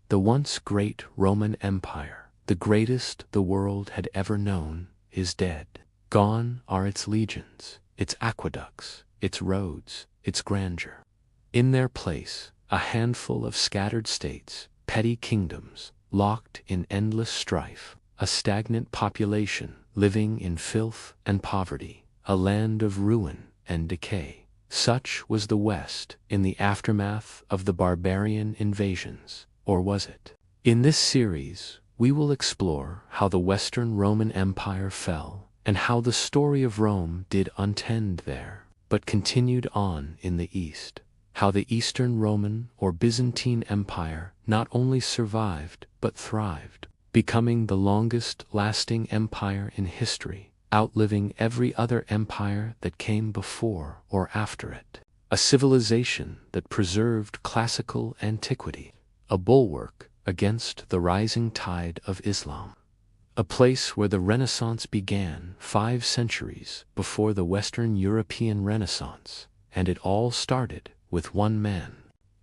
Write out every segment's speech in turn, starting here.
The once great Roman Empire, the greatest the world had ever known, is dead. Gone are its legions, its aqueducts, its roads, its grandeur. In their place, a handful of scattered states, petty kingdoms, locked in endless strife, a stagnant population living in filth and poverty, a land of ruin and decay. Such was the West in the aftermath of the barbarian invasions, or was it? In this series, we will explore how the Western Roman Empire fell, and how the story of Rome did untend there, but continued on in the East. How the Eastern Roman or Byzantine Empire not only survived but thrived, becoming the longest-lasting empire in history, outliving every other empire that came before or after it. A civilization that preserved classical antiquity, a bulwark against the rising tide of Islam. A place where the Renaissance began 5 centuries before the Western European Renaissance, and it all started with one man.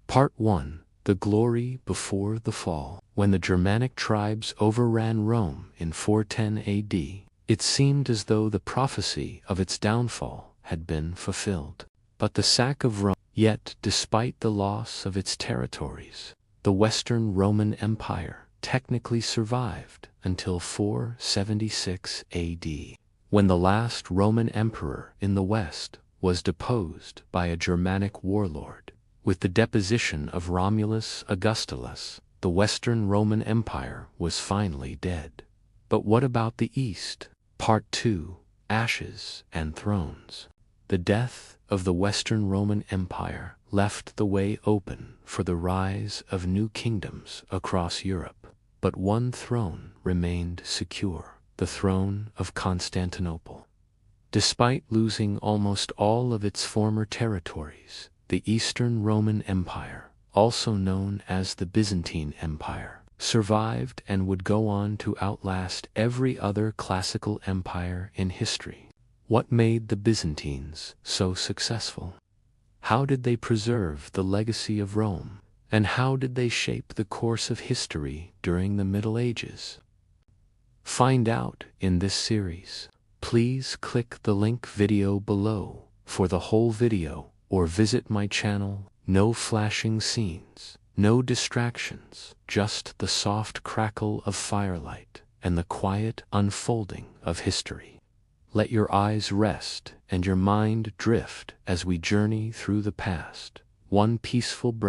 Part 1. The Glory Before the Fall. When the Germanic tribes overran Rome in 410 AD, it seemed as though the prophecy of its downfall had been fulfilled. But the sack of Rome, yet despite the loss of its territories, the Western Roman Empire technically survived until 476 AD, when the last Roman emperor in the West was deposed by a Germanic warlord. With the deposition of Romulus Augustulus, the Western Roman Empire was finally dead. But what about the East? Part 2. Ashes and Thrones. The death of the Western Roman Empire left the way open for the rise of new kingdoms across Europe. But one throne remained secure, the throne of Constantinople. Despite losing almost all of its former territories, the Eastern Roman Empire, also known as the Byzantine Empire, survived and would go on to outlast every other classical empire in history. What made the Byzantines so successful? How did they preserve the legacy of Rome? And how did they shape the course of history during the Middle Ages? Find out in this series. Please click the link video below for the whole video, or visit my channel. No flashing scenes, no distractions, just the soft crackle of firelight and the quiet unfolding of history. Let your eyes rest and your mind drift as we journey through the past, one peaceful breath